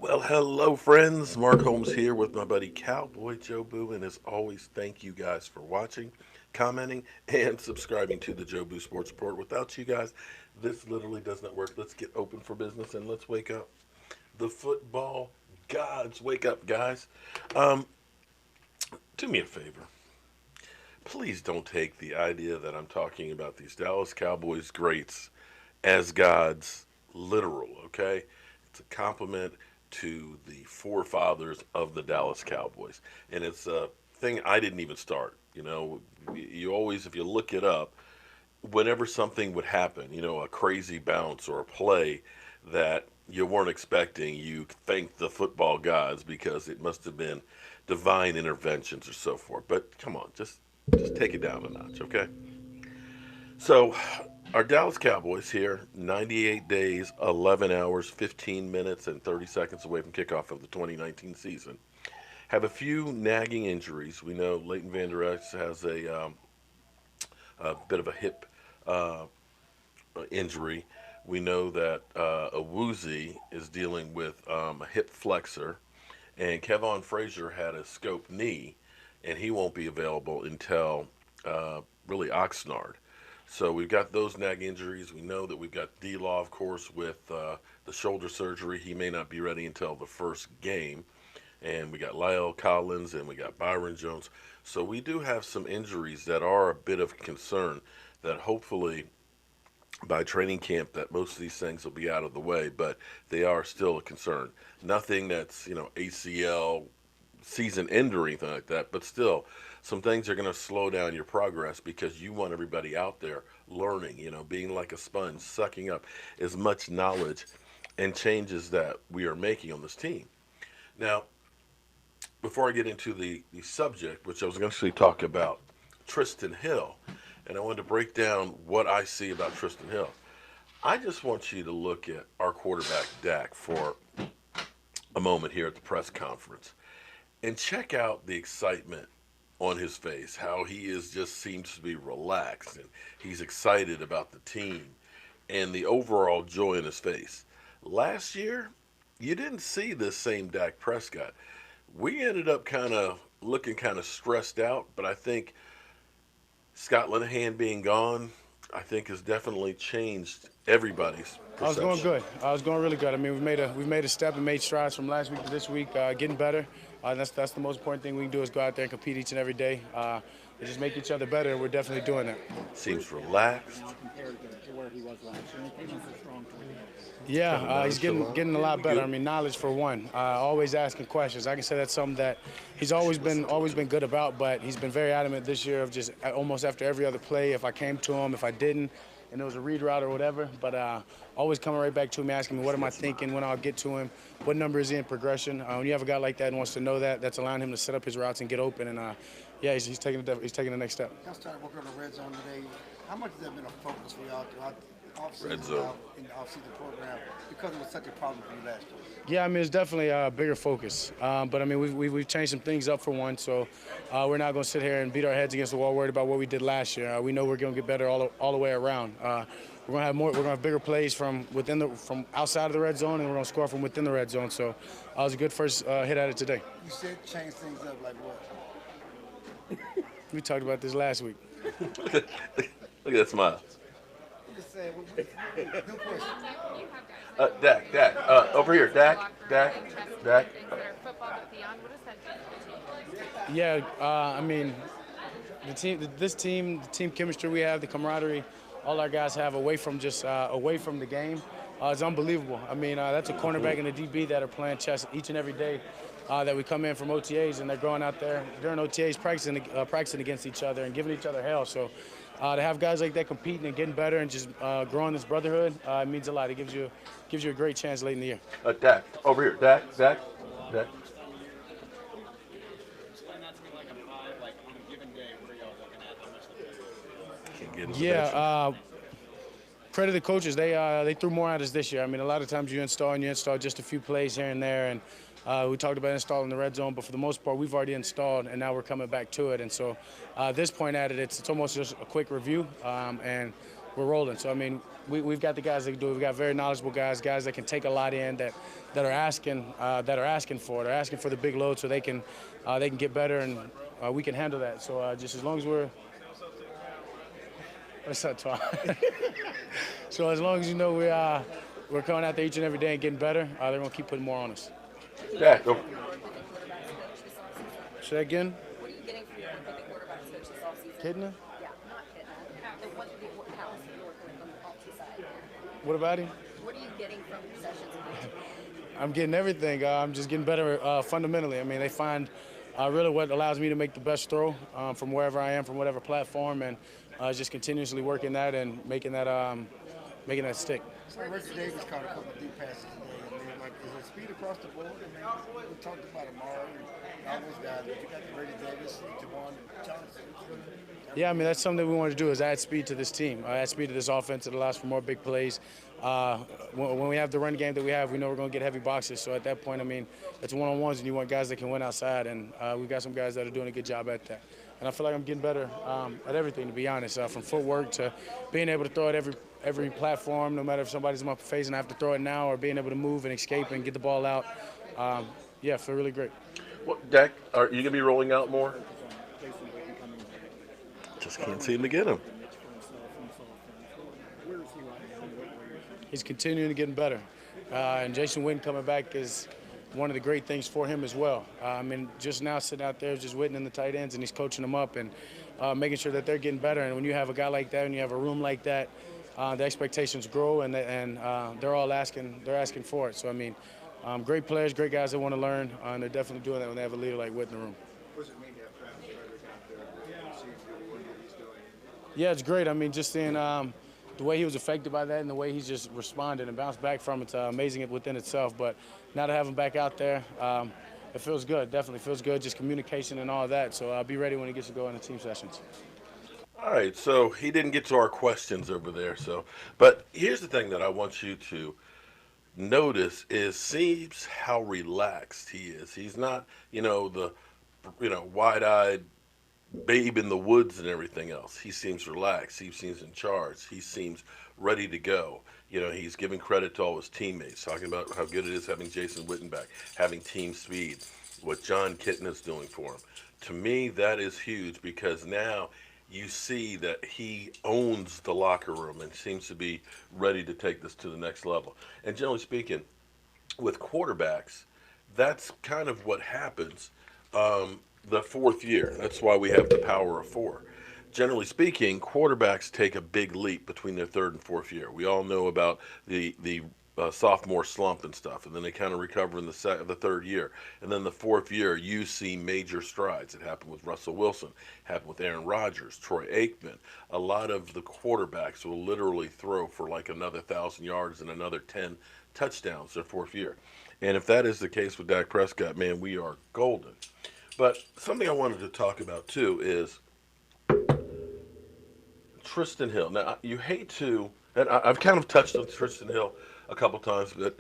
Well, hello, friends. Mark Holmes here with my buddy Cowboy Joe Boo. And as always, thank you guys for watching, commenting, and subscribing to the Joe Boo Sports Report. Without you guys, this literally does not work. Let's get open for business and let's wake up. The football gods, wake up, guys. Um, do me a favor. Please don't take the idea that I'm talking about these Dallas Cowboys greats as gods literal, okay? It's a compliment to the forefathers of the Dallas Cowboys. And it's a thing I didn't even start. You always, if you look it up, whenever something would happen, a crazy bounce or a play that you weren't expecting, you thank the football gods because it must have been divine interventions or so forth. But come on, just take it down a notch, okay? So, our Dallas Cowboys here, 98 days, 11 hours, 15 minutes, and 30 seconds away from kickoff of the 2019 season, have a few nagging injuries. We know Leighton Vander Esch has a bit of a hip uh, injury. We know that Awuzie is dealing with a hip flexor, and Kavon Frazier had a scope knee, and he won't be available until really Oxnard. So we've got those nag injuries. We know that we've got D-Law, of course, with the shoulder surgery. He may not be ready until the first game. And we got Lyle Collins and we got Byron Jones. So we do have some injuries that are a bit of concern that hopefully by training camp that most of these things will be out of the way, but they are still a concern. Nothing that's, ACL season end or anything like that, but still, some things are going to slow down your progress because you want everybody out there learning, being like a sponge, sucking up as much knowledge and changes that we are making on this team. Now, before I get into the subject, which I was going to actually talk about Trysten Hill, and I wanted to break down what I see about Trysten Hill. I just want you to look at our quarterback, Dak, for a moment here at the press conference and check out the excitement on his face, how he is just seems to be relaxed and he's excited about the team and the overall joy in his face. Last year, you didn't see this same Dak Prescott. We ended up kind of looking kind of stressed out, but I think Scott Linehan being gone, I think has definitely changed everybody's I was going perception. good. I was going really good. I mean, we've made a step and made strides from last week to this week, getting better. That's the most important thing we can do is go out there and compete each and every day, and just make each other better. And we're definitely doing that. Seems relaxed, Now compared to where he was last year. He came in so strong toward the end. Yeah, kind of he's getting nonchalant. getting a lot We better. I good. mean, knowledge for one. Always asking questions. I can say that's something that he's always been good about. But he's been very adamant this year of just almost after every other play. If I came to him, if I didn't, and it was a read route or whatever. But always coming right back to me, asking me what am I thinking when I'll get to him, what number is he in progression. When you have a guy like that and wants to know that, that's allowing him to set up his routes and get open. And yeah, he's taking the next step. Y'all started working on the red zone today. How much has that been a focus for y'all throughout the Red offseason, zone. in the offseason program, because it was such a problem for you last year? Yeah, I mean, it's definitely a bigger focus. But, I mean, we've changed some things up for one, so we're not going to sit here and beat our heads against the wall worried about what we did last year. We know we're going to get better all the way around. We're going to have more. We're going to have bigger plays from outside of the red zone, and we're going to score from within the red zone. So it was a good first hit at it today. You said change things up like what? We talked about this last week. Look at that smile. I'm just saying, no question. Dak, over here, Dak. Yeah, I mean, the team chemistry we have, the camaraderie, all our guys have away from the game, is unbelievable. I mean, that's a cornerback and a DB that are playing chess each and every day. That we come in from OTAs and they're going out there during OTAs practicing against each other and giving each other hell. So to have guys like that competing and getting better and just growing this brotherhood, it means a lot. It gives you a great chance late in the year. Dak, over here, Dak. Explain that to me like a five, like on a given day, what are y'all looking at? How much the Can't get into Yeah, credit the coaches. They threw more at us this year. I mean, a lot of times you install just a few plays here and there, and we talked about installing the red zone, but for the most part, we've already installed, and now we're coming back to it. And so, at this point at it, it's almost just a quick review, and we're rolling. So I mean, we've got the guys that can do it. We've got very knowledgeable guys that can take a lot in, that are asking for it. They're asking for the big load so they can get better, and we can handle that. So just as long as we're what's that talk? So as long as you know we're coming out there each and every day and getting better, they're gonna keep putting more on us. Dak, go. Say again. What are you getting from your quarterback coach this offseason? Kidna? Yeah, not Kidna. The house you're working with on the offensive side. What about him? What are you getting from sessions? I'm getting everything. I'm just getting better fundamentally. I mean, they find really what allows me to make the best throw from wherever I am, from whatever platform, and just continuously working that and making that stick. So Richard Davis caught a couple of deep passes today. I mean, like, is there speed across the board? I mean, we talked about Amari and all those guys, but you got the Richard Davis, Javon Johnson. Yeah, I mean, that's something we want to do is add speed to this team, add speed to this offense that allows for more big plays. When we have the run game that we have, we know we're going to get heavy boxes. So at that point, I mean, it's one-on-ones, and you want guys that can win outside, and we've got some guys that are doing a good job at that. And I feel like I'm getting better at everything, to be honest, from footwork to being able to throw at every platform, no matter if somebody's in my face and I have to throw it now, or being able to move and escape and get the ball out. Yeah, I feel really great. Well, Dak, are you going to be rolling out more? Just can't seem to get him. He's continuing to get better. And Jason Witten coming back is one of the great things for him as well. I mean, just now sitting out there just Witten and the tight ends, and he's coaching them up and making sure that they're getting better. And when you have a guy like that and you have a room like that, the expectations grow, and they're all asking for it. So, I mean, great players, great guys that want to learn, and they're definitely doing that when they have a leader like Witten in the room. What does it mean to have Travis Frederick out there? Seeing what he's doing. Yeah, it's great. I mean, just seeing the way he was affected by that and the way he's just responded and bounced back from it's amazing within itself. But now to have him back out there, it feels good. Definitely feels good. Just communication and all that. So I'll be ready when he gets to go into team sessions. All right, so he didn't get to our questions over there. But here's the thing that I want you to notice is seems how relaxed he is. He's not, the wide-eyed babe in the woods and everything else. He seems relaxed. He seems in charge. He seems ready to go. He's giving credit to all his teammates, talking about how good it is having Jason Witten back, having team speed, what John Kitten is doing for him. To me, that is huge because now you see that he owns the locker room and seems to be ready to take this to the next level. And generally speaking, with quarterbacks, that's kind of what happens the fourth year. That's why we have the power of four. Generally speaking, quarterbacks take a big leap between their third and fourth year. We all know about the sophomore slump and stuff, and then they kind of recover in the third year. And then the fourth year, you see major strides. It happened with Russell Wilson, happened with Aaron Rodgers, Troy Aikman. A lot of the quarterbacks will literally throw for like another 1,000 yards and another 10 touchdowns their fourth year. And if that is the case with Dak Prescott, man, we are golden. But something I wanted to talk about, too, is Trysten Hill. Now, you hate to, and I've kind of touched on Trysten Hill a couple times, but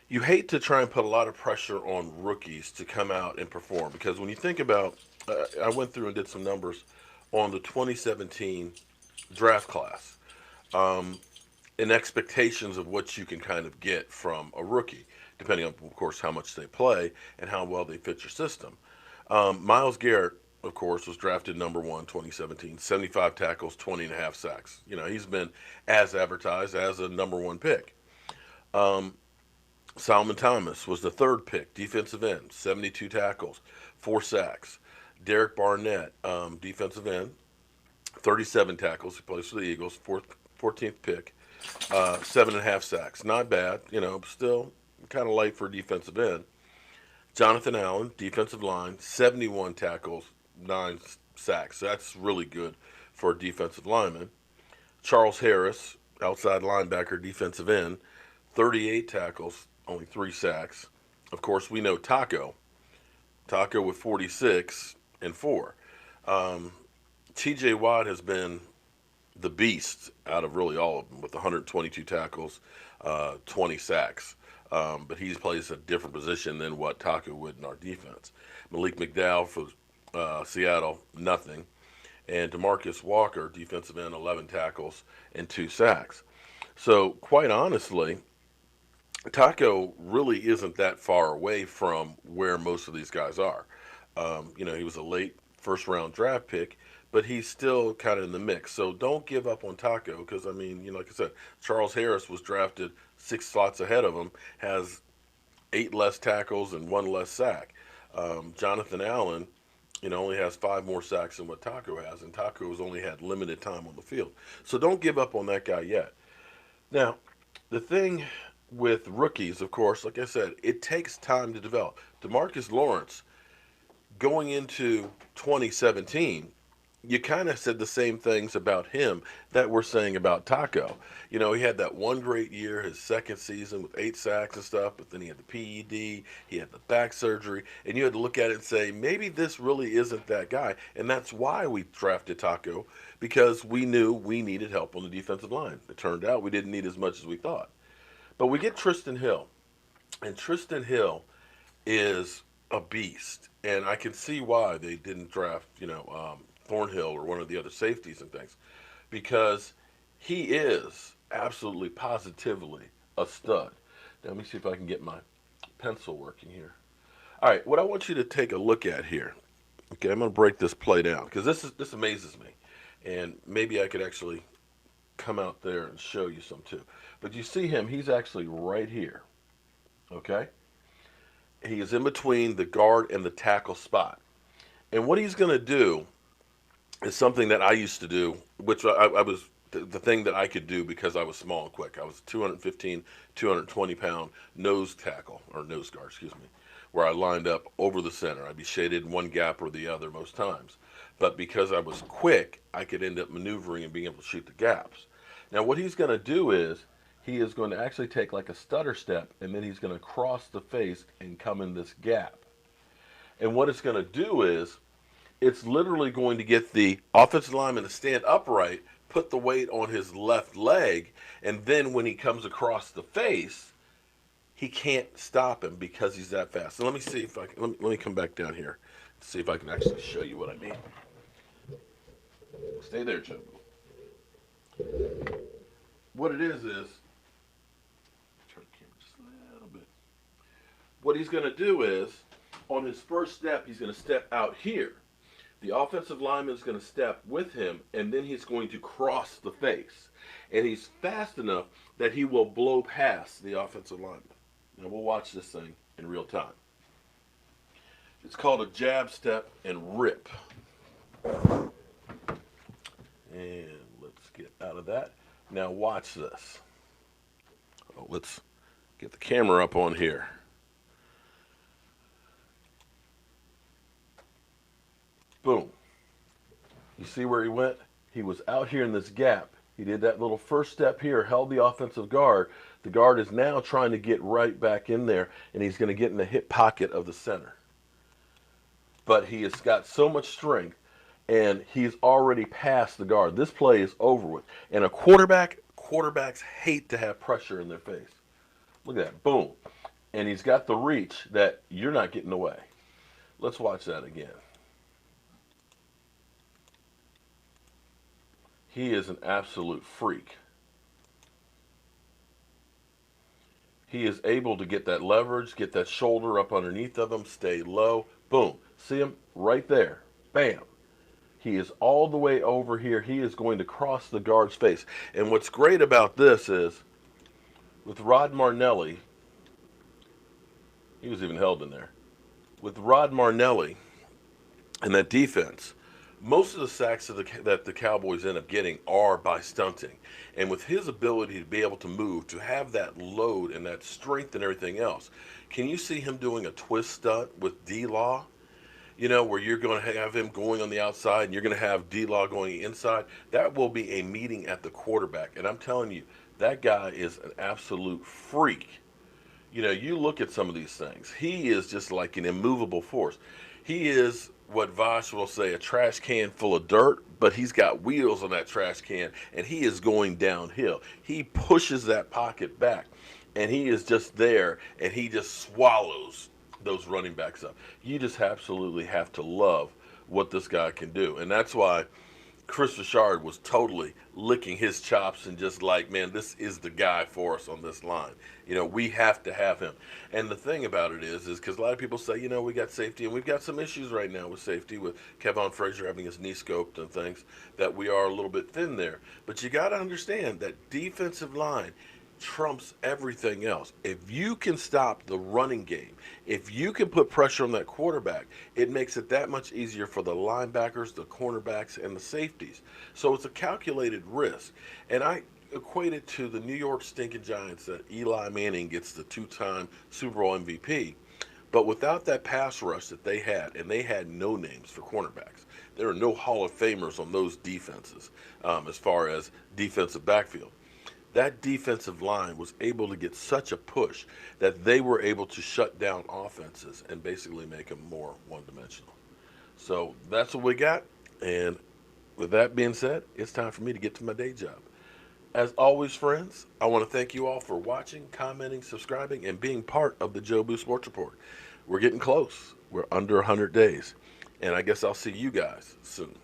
you hate to try and put a lot of pressure on rookies to come out and perform. Because when you think about, I went through and did some numbers on the 2017 draft class and expectations of what you can kind of get from a rookie, depending on, of course, how much they play and how well they fit your system. Myles Garrett, of course, was drafted number 1, 2017, 75 tackles, 20.5 sacks. He's been as advertised as a number 1 pick. Solomon Thomas was the 3rd pick, defensive end, 72 tackles, 4 sacks. Derek Barnett, defensive end, 37 tackles. He plays for the Eagles, 14th pick, 7.5 sacks. Not bad, still kind of light for a defensive end. Jonathan Allen, defensive line, 71 tackles, 9 sacks. That's really good for a defensive lineman. Charles Harris, outside linebacker, defensive end, 38 tackles, only 3 sacks. Of course, we know Taco with 46 and 4. T.J. Watt has been the beast out of really all of them with 122 tackles, 20 sacks. But he plays a different position than what Taco would in our defense. Malik McDowell for Seattle, nothing. and DeMarcus Walker, defensive end, 11 tackles and 2 sacks. So quite honestly, Taco really isn't that far away from where most of these guys are. He was a late first round draft pick, but he's still kind of in the mix. So don't give up on Taco because, like I said, Charles Harris was drafted 6 slots ahead of him, has 8 less tackles and 1 less sack. Jonathan Allen, only has 5 more sacks than what Taco has, and Taco has only had limited time on the field. So don't give up on that guy yet. Now, the thing with rookies, of course, like I said, it takes time to develop. DeMarcus Lawrence, going into 2017, you kind of said the same things about him that we're saying about Taco. He had that one great year, his second season with 8 sacks and stuff, but then he had the PED, he had the back surgery, and you had to look at it and say, maybe this really isn't that guy. And that's why we drafted Taco, because we knew we needed help on the defensive line. It turned out we didn't need as much as we thought. But we get Trysten Hill, and Trysten Hill is a beast, and I can see why they didn't draft, Thornhill or one of the other safeties and things, because he is absolutely positively a stud. Now, let me see if I can get my pencil working here. All right, what I want you to take a look at here. Okay, I'm going to break this play down because this amazes me, and maybe I could actually come out there and show you some too. But you see him, he's actually right here. Okay? He is in between the guard and the tackle spot. And what he's going to do is something that I used to do, which I was the thing that I could do because I was small and quick. I was 215, 220-pound nose tackle, or nose guard, where I lined up over the center. I'd be shaded in one gap or the other most times. But because I was quick, I could end up maneuvering and being able to shoot the gaps. Now what he's going to do is he is going to actually take like a stutter step, and then he's going to cross the face and come in this gap. And what it's going to do is it's literally going to get the offensive lineman to stand upright, put the weight on his left leg, and then when he comes across the face, he can't stop him because he's that fast. So let me see if I can, let me come back down here and see if I can actually show you what I mean. Stay there, Joe. What it is, turn the camera just a little bit. What he's going to do is, on his first step, he's going to step out here. The offensive lineman is going to step with him, and then he's going to cross the face. And he's fast enough that he will blow past the offensive lineman. Now we'll watch this thing in real time. It's called a jab step and rip. And let's get out of that. Now watch this. Oh, let's get the camera up on here. Boom. You see where he went? He was out here in this gap. He did that little first step here, held the offensive guard. The guard is now trying to get right back in there, and he's going to get in the hip pocket of the center. But he has got so much strength, and he's already past the guard. This play is over with. And quarterbacks hate to have pressure in their face. Look at that. Boom. And he's got the reach that you're not getting away. Let's watch that again. He is an absolute freak. He is able to get that leverage, get that shoulder up underneath of him, stay low. Boom. See him right there. Bam. He is all the way over here. He is going to cross the guard's face. And what's great about this is, with Rod Marnelli, he was even held in there. With Rod Marnelli and that defense, most of the sacks that the Cowboys end up getting are by stunting. And with his ability to be able to move, to have that load and that strength and everything else, can you see him doing a twist stunt with D-Law? Where you're going to have him going on the outside and you're going to have D-Law going inside. That will be a meeting at the quarterback. And I'm telling you, that guy is an absolute freak. You look at some of these things. He is just like an immovable force. He is what Vosh will say, a trash can full of dirt, but he's got wheels on that trash can, and he is going downhill. He pushes that pocket back, and he is just there, and he just swallows those running backs up. You just absolutely have to love what this guy can do. And that's why Chris Richard was totally licking his chops and just like, man, this is the guy for us on this line. We have to have him. And the thing about it is because a lot of people say, we got safety, and we've got some issues right now with safety, with Kavon Frazier having his knee scoped and things, that we are a little bit thin there. But you got to understand that defensive line trumps everything else. If you can stop the running game, if you can put pressure on that quarterback, it makes it that much easier for the linebackers, the cornerbacks, and the safeties. So it's a calculated risk. And I equate it to the New York stinking Giants that Eli Manning gets the 2-time Super Bowl MVP. But without that pass rush that they had, and they had no names for cornerbacks, there are no Hall of Famers on those defenses as far as defensive backfield. That defensive line was able to get such a push that they were able to shut down offenses and basically make them more one-dimensional. So that's what we got. And with that being said, it's time for me to get to my day job. As always, friends, I want to thank you all for watching, commenting, subscribing, and being part of the Joe Boo Sports Report. We're getting close. We're under 100 days. And I guess I'll see you guys soon.